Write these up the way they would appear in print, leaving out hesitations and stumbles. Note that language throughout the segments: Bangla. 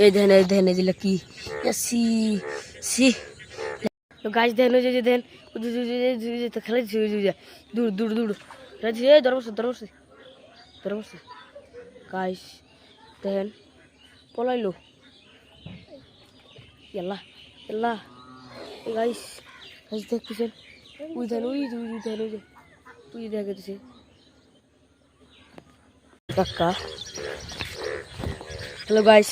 এই দেখেন এই যে কি সি সি গাছ দেখেন ওই যে দেখেন খেলে দূর দূর দূর ধরবছে গাছ দেখেন পলাইলো এল্লা এল্লা গাছ গাছ দেখতেছেন ওই দেখেন ওই দেখেন ওই যে তুই দেখা দিছে কাকা। হ্যালো গাইস,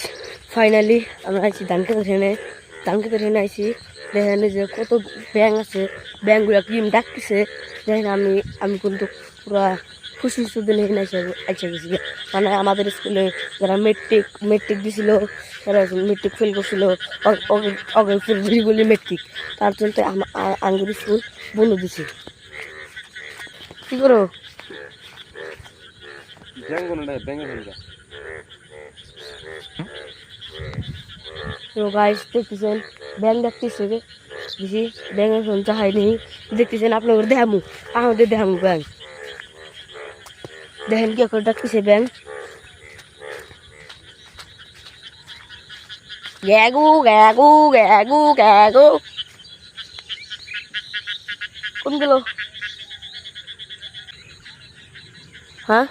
ফাইনালি আমরা আইছি ধান খেতে ট্রেনে আইছি। দেখেন যে কত ব্যাং আছে, ব্যাংগুলো ক্রিম ডাকতেছে। দেখেন আমি কিন্তু পুরা খুশি দিন এখানে আইসা গেছি। মানে আমাদের স্কুলে যারা মেট্রিক দিছিল, যারা মেট্রিক ফেল করছিল, বলি মেট্রিক, তার চলতে আঙ্গুর স্কুল বন্ধ দিছে। কি করো তো গাইস দেখতেছেন ব্যাংক ডাকতেছে বেশি ব্যাংক এখন চাহাইনি দেখতেছেন আপনাদের দেখামু আমাদের দেখামু ব্যাংক দেখেন কি করে ডাকতেছে ব্যাংক গ্যাগু গ্যাগু গ্যাগু গ্যাগু কোন গেল হ্যাঁ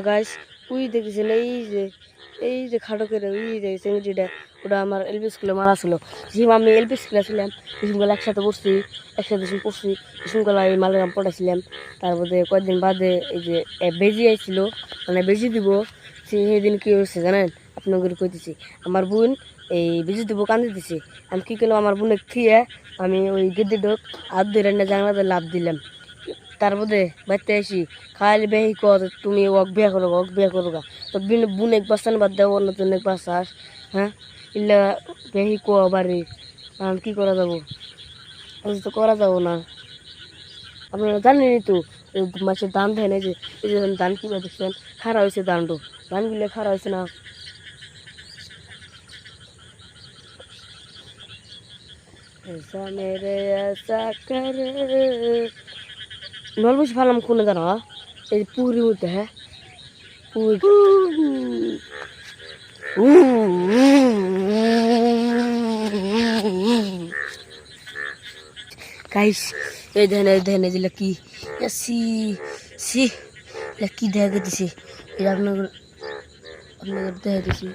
গাইস ওই দেখেছেন এই যে খাটো করে ওই যে চেঙ্গিটা ওটা আমার এলপি স্কুলে মারা ছিল। যেহেতু আমি এলপি স্কুলে ছিলাম স্কুলগুলো একসাথে পড়ছি স্কুলগুলো এই মালগ্রাম পড়াইছিলাম। তারপরে কয়েকদিন বাদে এই যে বেজি আইছিল, মানে বেজি দিব সেদিন কি হয়েছে জানেন আপনাদের কইতেছি। আমার বোন এই বেজি দিব কান্দি দিছে। আমি কী করলাম, আমার বোনের থিয়ে আমি ওই গেদ্দি ঢোক হাত ধরে জানলাতে লাভ দিলাম। তারপরে বাড়িতে আসি খাইলে বেহি কর তুমি ওক বিয়া করো গা তো বুন এক বাসান বাদ দেবো অন্য জন্য এক বাসাস। হ্যাঁ ইল্লা বেহি কো বাড়ি কি করা যাবো, তো করা যাবো না। আপনারা জানেনই তো মাসের ধান দেয় না, যে এই যে ধান কিবা দেখছেন খারা হয়েছে, ধানগুলো খারা হয়েছে না। ऐसा मेरे ऐसा करे নলবুঝ ভালাম কোনে জানো এই পুরি মধ্যে হ্যাঁ গাইস এই দেখেন যে কি সি সি কি দেখা দিছে এটা আপনাদের দেখা দিছি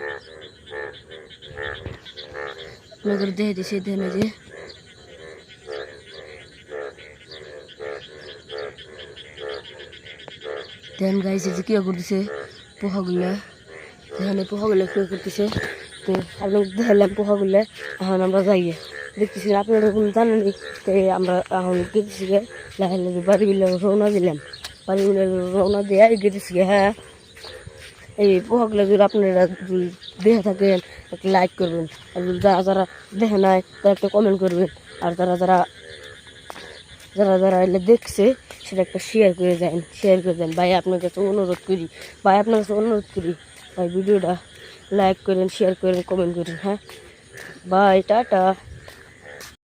দেখেন যে দেন গাইছে যে কি করতেছে পোহাগুলা, এখানে পোহাগুলা কি করতেছে। তো আপনাদের দেখালাম পোহাগুলা, এখন আমরা যাই দেখতেছি আপনারা কোনো জানেনি। তো আমরা এখন গেতেছি বাড়ি বিলে রওনা দিলাম, বাড়ি বিলে রওনা দিয়ে গেতেছি। হ্যাঁ এই পোহাগুলা যদি আপনারা দেখে থাকেন একটা লাইক করবেন, আর যারা দেখে নাই তারা একটা কমেন্ট করবেন, আর যারা এলে দেখছে সেটা একটা শেয়ার করে দেন ভাই। আপনার কাছে অনুরোধ করি ভাই ভিডিওটা লাইক করেন, শেয়ার করেন, কমেন্ট করেন। হ্যাঁ বাই, টাটা।